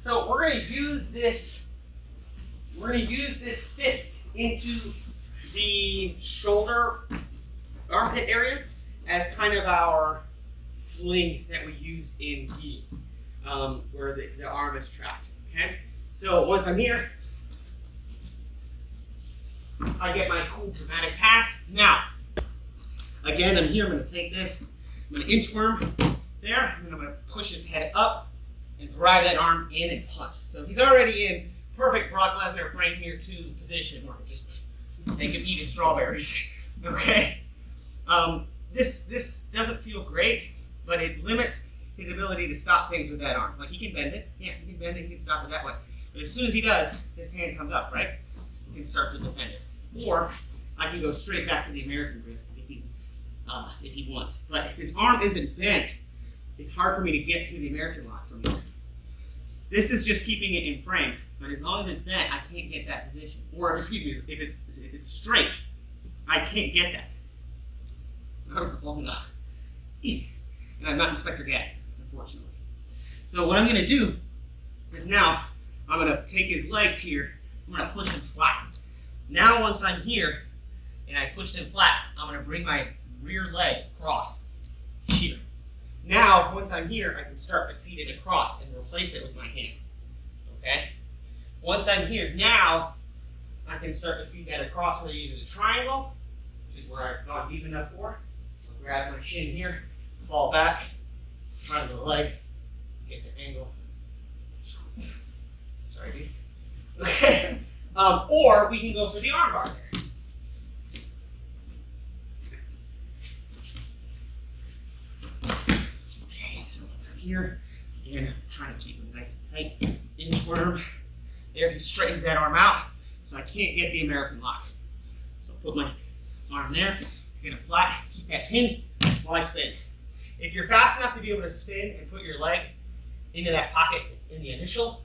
So we're going to use this. We're going to use this fist into the shoulder, armpit area as kind of our sling that we use in gi, where the arm is trapped. Okay. So once I'm here, I get my cool dramatic pass. Now, again, I'm here. I'm going to take this. I'm going to inchworm there, and then I'm going to push his head up and drive that arm in and punch. So he's already in perfect Brock Lesnar Frank Mir 2 position, where just make him eat his strawberries. Okay. This doesn't feel great, but it limits his ability to stop things with that arm. Like he can bend it. Yeah, he can bend it. He can stop it that way. But as soon as he does, his hand comes up, right? He can start to defend it. Or I can go straight back to the American grip if he wants. But if his arm isn't bent, it's hard for me to get to the American lock from here. This is just keeping it in frame, but as long as it's bent, I can't get that position. Or excuse me, if it's straight, I can't get that. And I'm not Inspector Gadget, unfortunately. So what I'm going to do is now I'm going to take his legs here. I'm going to push him flat. Now once I'm here and I pushed him flat, I'm going to bring my rear leg across here. Now once I'm here, I can start to feed it across and replace it with my hands. Okay? Once I'm here, now I can start to feed that across with either the triangle, which is where I've gone deep enough for. I'll grab my shin here, fall back, front of the legs, get the angle. Sorry, dude. Okay. Or we can go for the arm bar there. Okay, so once I'm here, again, I'm trying to keep him nice and tight. Inchworm. There, he straightens that arm out, so I can't get the American lock. So I'll put my arm there, get him flat, keep that pinned while I spin. If you're fast enough to be able to spin and put your leg into that pocket in the initial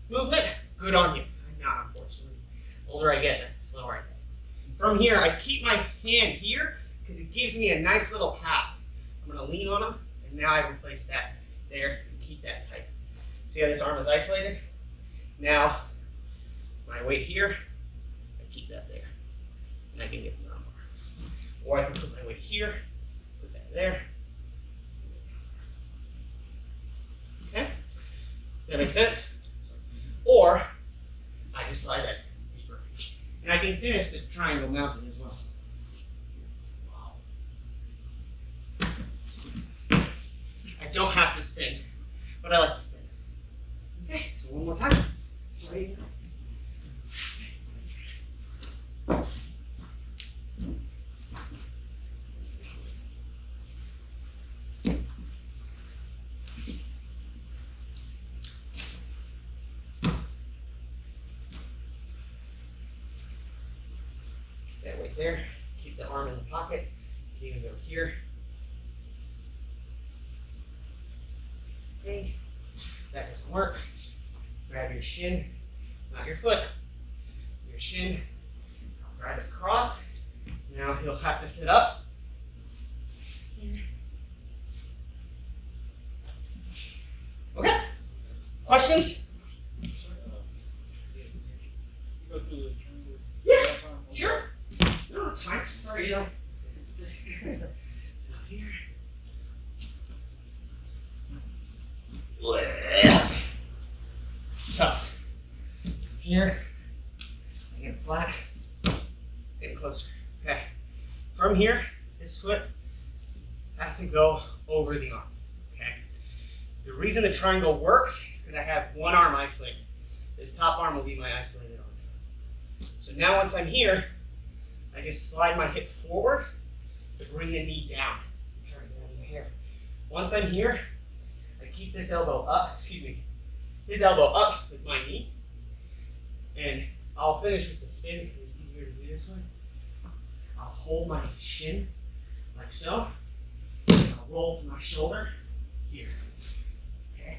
movement, good on you. I'm not, unfortunately. The older I get, the slower I get. From here, I keep my hand here because it gives me a nice little pad. I'm going to lean on him, and now I replace that there and keep that tight. See how this arm is isolated? Now, my weight here, I keep that there, and I can get the arm bar. Or I can put my weight here, put that there. Okay? Does that make sense? Or I just slide that deeper. And I can finish the triangle mounted as well. Wow. I don't have to spin, but I like to spin. Okay, so one more time. Ready? That right there. Keep the arm in the pocket. You can even go here. Okay. That doesn't work. Grab your shin, not your foot. Your shin. Drive it across. Now he'll have to sit up. Okay. Questions? Yeah. Sure. No, it's fine. Sorry, Not here. So, here, I get flat, get closer. Okay. From here, this foot has to go over the arm. Okay. The reason the triangle works is because I have one arm isolated. This top arm will be my isolated arm. So now once I'm here, I just slide my hip forward to bring the knee down. I'm trying to get out of my hair. Once I'm here, I keep this elbow up, his elbow up with my knee. And I'll finish with the spin because it's easier to do this way. I'll hold my shin like so. And I'll roll from my shoulder here. Okay.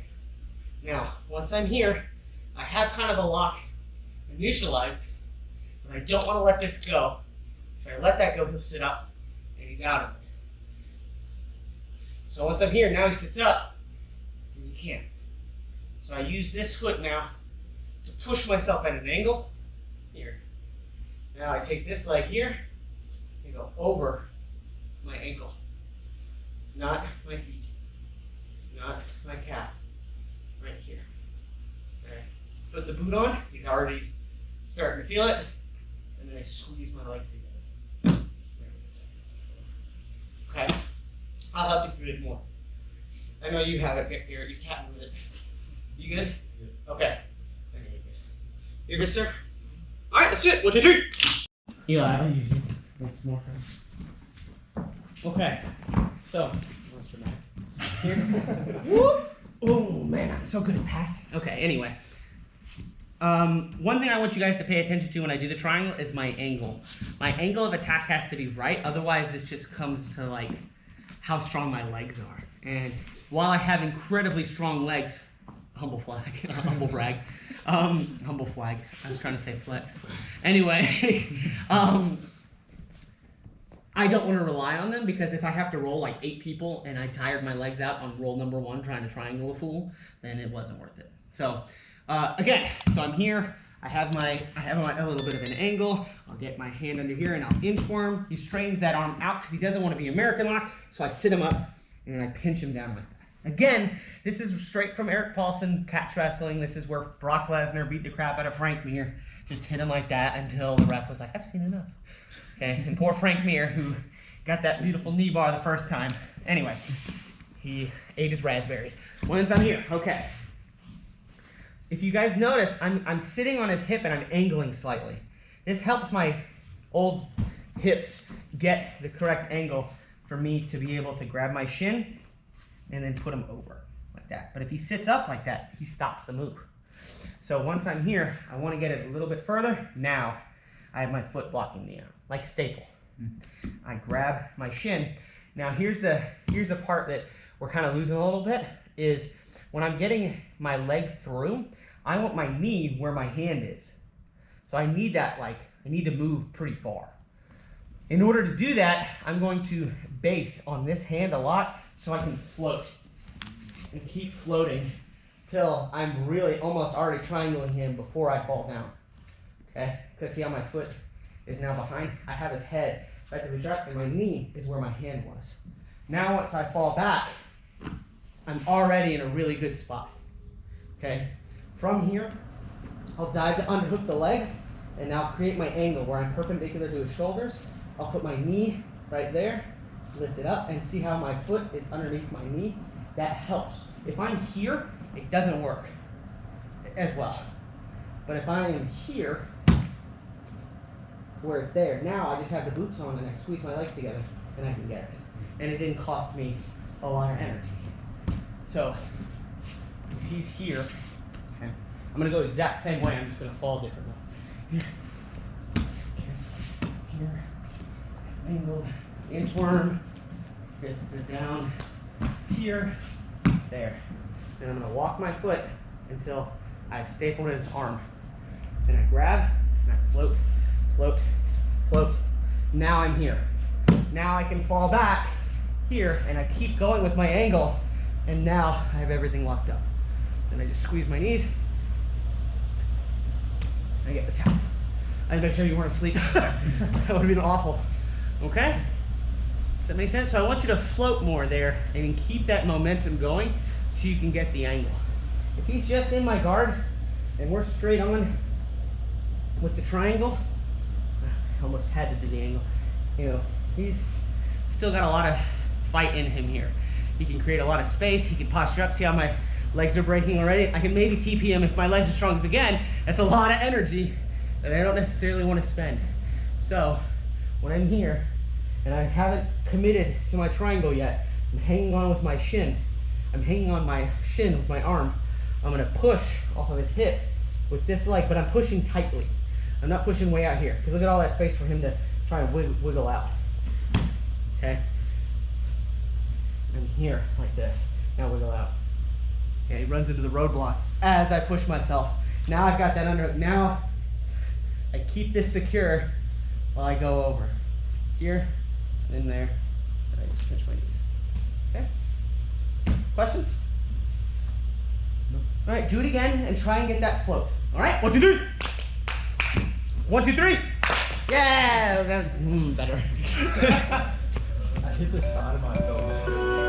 Now, once I'm here, I have kind of a lock initialized, but I don't want to let this go. So I let that go, he'll sit up, and he's out of it. So once I'm here, now he sits up, and he can't. So So I use this foot now to push myself at an angle here. Now I take this leg here and go over my ankle, not my feet, not my calf, right here. Okay. Put the boot on, he's already starting to feel it, and then I squeeze my legs together. Okay, I'll help you through it more. I know you have it here, you've tapped with it. You good? Yeah. Okay. You're good, sir? All right, let's do it. 1, 2, 3. Eli, I'll use you. More time. Okay, so, monster Mac. Here. Whoop. Oh, man, I'm so good at passing. Okay, anyway. One thing I want you guys to pay attention to when I do the triangle is my angle. My angle of attack has to be right, otherwise this just comes to like how strong my legs are. And while I have incredibly strong legs, humble flag, humble brag, humble flag, I was trying to say flex. Anyway, I don't want to rely on them because if I have to roll like 8 people and I tired my legs out on roll number 1 trying to triangle a fool, then it wasn't worth it. So again, so I'm here. I have a little bit of an angle. I'll get my hand under here and I'll inchworm. He straightens that arm out because he doesn't want to be American lock. So I sit him up and I pinch him down like that. Again, this is straight from Erik Paulson, catch wrestling. This is where Brock Lesnar beat the crap out of Frank Mir. Just hit him like that until the ref was like, I've seen enough. Okay, and poor Frank Mir, who got that beautiful knee bar the first time. Anyway, he ate his raspberries. Once I'm here, okay. If you guys notice, I'm sitting on his hip and I'm angling slightly. This helps my old hips get the correct angle for me to be able to grab my shin and then put him over like that. But if he sits up like that, he stops the move. So once I'm here, I want to get it a little bit further. Now I have my foot blocking the arm, like staple. I grab my shin. Now here's the part that we're kind of losing a little bit is when I'm getting my leg through, I want my knee where my hand is. So I need that, I need to move pretty far. In order to do that, I'm going to base on this hand a lot so I can float and keep floating till I'm really almost already triangling him before I fall down. Okay, because see how my foot is now behind? I have his head right to the drop and my knee is where my hand was. Now once I fall back, I'm already in a really good spot. Okay, from here, I'll dive to underhook the leg and now create my angle where I'm perpendicular to his shoulders. I'll put my knee right there, lift it up, and see how my foot is underneath my knee. That helps. If I'm here, it doesn't work as well. But if I am here, where it's there, now I just have the boots on and I squeeze my legs together and I can get it. And it didn't cost me a lot of energy. So, if he's here, okay, I'm going to go the exact same way, I'm just going to fall differently. Here, okay, here, angled, inchworm, gets down here, there. And I'm going to walk my foot until I've stapled his arm. Then I grab, and I float, float, float. Now I'm here. Now I can fall back here, and I keep going with my angle, and now I have everything locked up. Then I just squeeze my knees. I get the towel. I had to make sure you weren't asleep. That would have been awful. Okay? Does that make sense? So I want you to float more there and keep that momentum going so you can get the angle. If he's just in my guard and we're straight on with the triangle, I almost had to do the angle. You know, he's still got a lot of fight in him here. He can create a lot of space. He can posture up. See how my legs are breaking already? I can maybe TP him if my legs are strong. But again, that's a lot of energy that I don't necessarily want to spend. So when I'm here and I haven't committed to my triangle yet, I'm hanging on with my shin. I'm hanging on my shin with my arm. I'm going to push off of his hip with this leg, but I'm pushing tightly. I'm not pushing way out here because look at all that space for him to try and wiggle out. Okay? I'm here like this. Now wiggle out. Okay, he runs into the roadblock as I push myself. Now I've got that under. Now I keep this secure while I go over. Here, in there, and I just pinch my knees. Okay? Questions? No. All right, do it again and try and get that float. All right, 1, 2, 3. 1, 2, 3. Yeah, that's better. I hit the side of my elbow.